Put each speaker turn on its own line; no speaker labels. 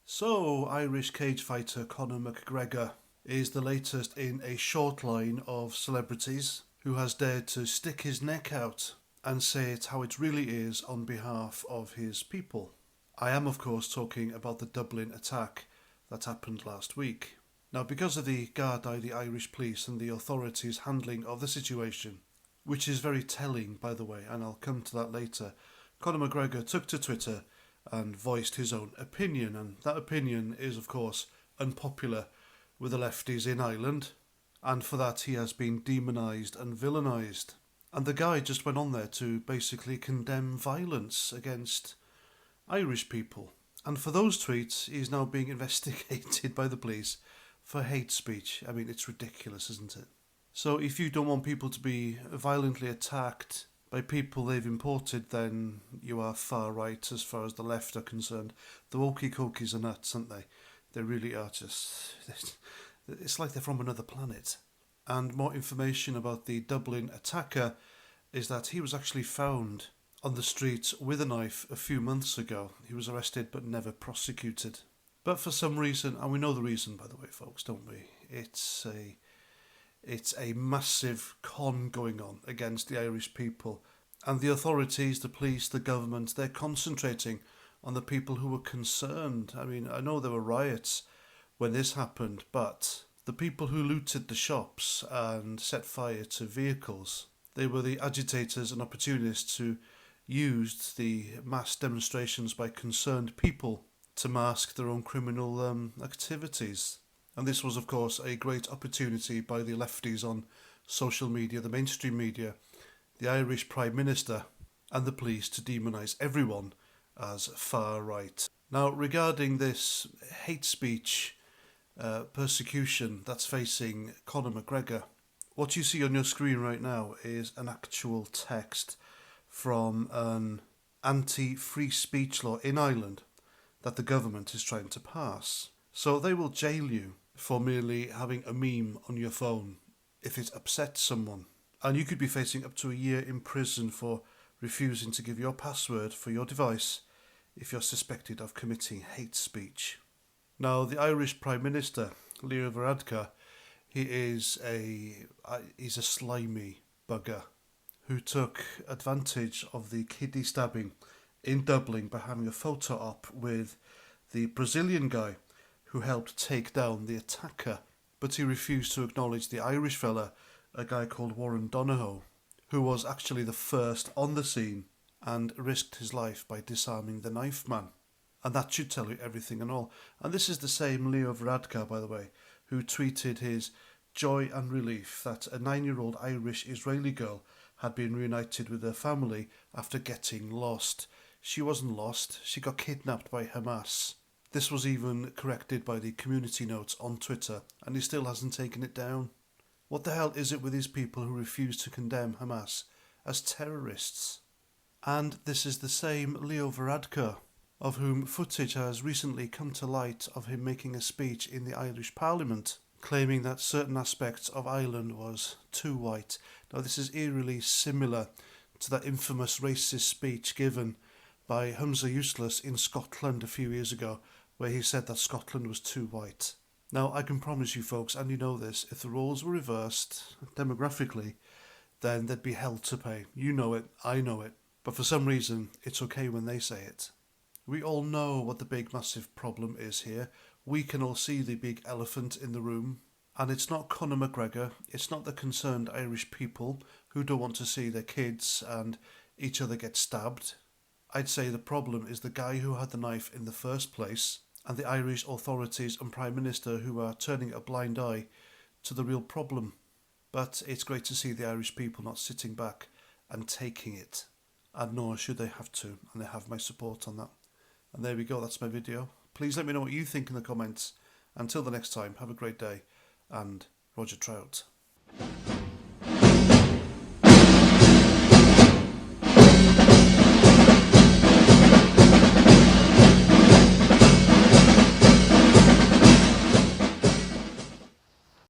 So, Irish cage fighter Conor McGregor is the latest in a short line of celebrities who has dared to stick his neck out and say it how it really is on behalf of his people. I am, of course, talking about the Dublin attack that happened last week. Now, because of the Gardaí, the Irish police, and the authorities' handling of the situation, which is very telling, by the way, and I'll come to that later, Conor McGregor took to Twitter and voiced his own opinion, and that opinion is, of course, unpopular with the lefties in Ireland, and for that he has been demonised and villainised. And the guy just went on there to basically condemn violence against Irish people. And for those tweets, he's now being investigated by the police for hate speech. I mean, it's ridiculous, isn't it? So if you don't want people to be violently attacked by people they've imported, then you are far right as far as the left are concerned. The wokie-cokies are nuts, aren't they? They really are just... It's like they're from another planet. And more information about the Dublin attacker is that he was actually found on the streets with a knife a few months ago. He was arrested but never prosecuted. But for some reason, and we know the reason, by the way, folks, don't we? It's a massive con going on against the Irish people. And the authorities, the police, the government, they're concentrating on the people who were concerned. I mean, I know there were riots when this happened, but the people who looted the shops and set fire to vehicles, they were the agitators and opportunists who used the mass demonstrations by concerned people to mask their own criminal activities. And this was, of course, a great opportunity by the lefties on social media, the mainstream media, the Irish Prime Minister and the police to demonise everyone as far right. Now, regarding this hate speech persecution that's facing Conor McGregor, what you see on your screen right now is an actual text from an anti-free speech law in Ireland that the government is trying to pass. So they will jail you for merely having a meme on your phone if it upsets someone. And you could be facing up to a year in prison for refusing to give your password for your device if you're suspected of committing hate speech. Now, the Irish Prime Minister, Leo Varadkar, he's a slimy bugger who took advantage of the kidney stabbing in Dublin by having a photo op with the Brazilian guy who helped take down the attacker, but he refused to acknowledge the Irish fella, a guy called Warren Donohoe, who was actually the first on the scene and risked his life by disarming the knife man. And that should tell you everything and all. And this is the same Leo Varadkar, by the way, who tweeted his joy and relief that a 9-year-old Irish-Israeli girl had been reunited with her family after getting lost. She wasn't lost, she got kidnapped by Hamas. This was even corrected by the community notes on Twitter, and he still hasn't taken it down. What the hell is it with these people who refuse to condemn Hamas as terrorists? And this is the same Leo Varadkar, of whom footage has recently come to light of him making a speech in the Irish Parliament, claiming that certain aspects of Ireland was too white. Now, this is eerily similar to that infamous racist speech given by Humza Useless in Scotland a few years ago, where he said that Scotland was too white. Now, I can promise you folks, and you know this, if the roles were reversed demographically, then there'd be hell to pay. You know it, I know it. But for some reason, it's okay when they say it. We all know what the big massive problem is here. We can all see the big elephant in the room. And it's not Conor McGregor, it's not the concerned Irish people who don't want to see their kids and each other get stabbed. I'd say the problem is the guy who had the knife in the first place, and the Irish authorities and Prime Minister who are turning a blind eye to the real problem. But it's great to see the Irish people not sitting back and taking it. And nor should they have to, and they have my support on that. And there we go, that's my video. Please let me know what you think in the comments. Until the next time, have a great day, and Roger Trout.